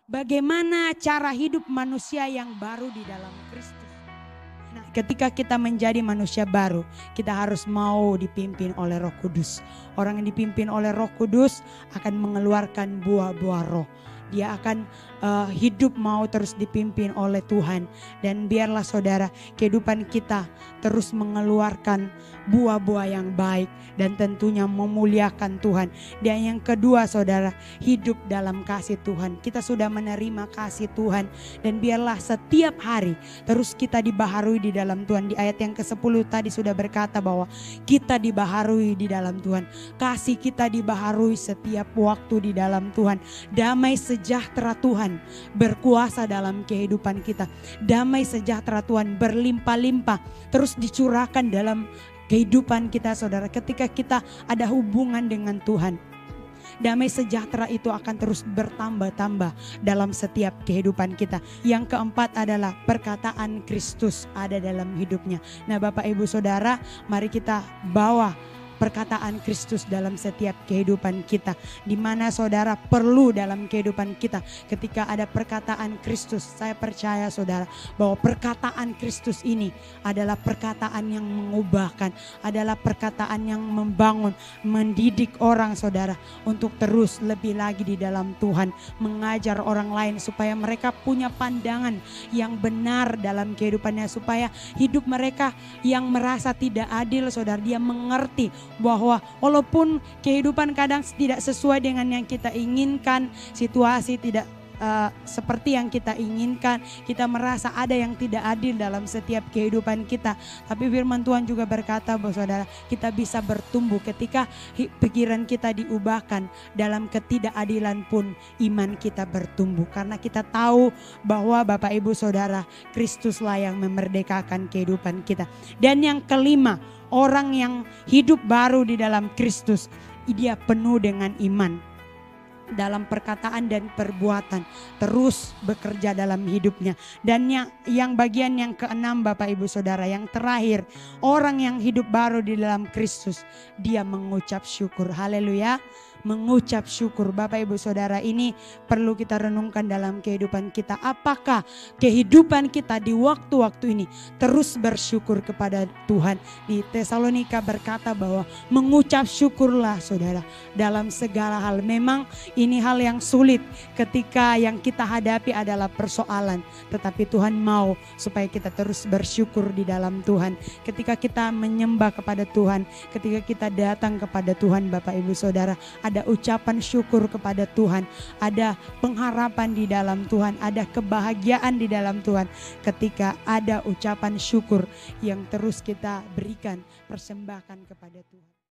Bagaimana cara hidup manusia yang baru di dalam Kristus? Nah, ketika kita menjadi manusia baru, kita harus mau dipimpin oleh Roh Kudus. Orang yang dipimpin oleh Roh Kudus akan mengeluarkan buah-buah roh. Dia akan hidup mau terus dipimpin oleh Tuhan. Dan biarlah saudara, kehidupan kita terus mengeluarkan buah-buah yang baik dan tentunya memuliakan Tuhan. Dan yang kedua saudara, hidup dalam kasih Tuhan. Kita sudah menerima kasih Tuhan dan biarlah setiap hari terus kita dibaharui di dalam Tuhan. Di ayat yang ke-10 tadi sudah berkata bahwa kita dibaharui di dalam Tuhan. Kasih kita dibaharui setiap waktu di dalam Tuhan. Damai sejahtera Tuhan berkuasa dalam kehidupan kita. Damai sejahtera Tuhan berlimpah-limpah terus dicurahkan dalam kehidupan kita saudara. Ketika kita ada hubungan dengan Tuhan, damai sejahtera itu akan terus bertambah-tambah dalam setiap kehidupan kita. Yang keempat adalah perkataan Kristus ada dalam hidupnya. Nah Bapak Ibu Saudara, mari kita bawa perkataan Kristus dalam setiap kehidupan kita. Di mana saudara perlu dalam kehidupan kita. Ketika ada perkataan Kristus, saya percaya saudara bahwa perkataan Kristus ini adalah perkataan yang mengubahkan. Adalah perkataan yang membangun, mendidik orang saudara untuk terus lebih lagi di dalam Tuhan. Mengajar orang lain supaya mereka punya pandangan yang benar dalam kehidupannya. Supaya hidup mereka yang merasa tidak adil saudara, dia mengerti bahwa walaupun kehidupan kadang tidak sesuai dengan yang kita inginkan, situasi tidak seperti yang kita inginkan, kita merasa ada yang tidak adil dalam setiap kehidupan kita. Tapi firman Tuhan juga berkata bahwa saudara, kita bisa bertumbuh ketika pikiran kita diubahkan. Dalam ketidakadilan pun iman kita bertumbuh. Karena kita tahu bahwa Bapak Ibu Saudara, Kristuslah yang memerdekakan kehidupan kita. Dan yang kelima, orang yang hidup baru di dalam Kristus, dia penuh dengan iman. Dalam perkataan dan perbuatan terus bekerja dalam hidupnya. Dan yang bagian yang keenam Bapak Ibu Saudara, yang terakhir, orang yang hidup baru di dalam Kristus, dia mengucap syukur. Haleluya. Mengucap syukur. Bapak Ibu Saudara, ini perlu kita renungkan dalam kehidupan kita. Apakah kehidupan kita di waktu-waktu ini terus bersyukur kepada Tuhan? Di Tesalonika berkata bahwa mengucap syukurlah saudara dalam segala hal. Memang ini hal yang sulit ketika yang kita hadapi adalah persoalan. Tetapi Tuhan mau supaya kita terus bersyukur di dalam Tuhan. Ketika kita menyembah kepada Tuhan, ketika kita datang kepada Tuhan Bapak Ibu Saudara, ada ucapan syukur kepada Tuhan, ada pengharapan di dalam Tuhan, ada kebahagiaan di dalam Tuhan. Ketika ada ucapan syukur yang terus kita berikan, persembahkan kepada Tuhan.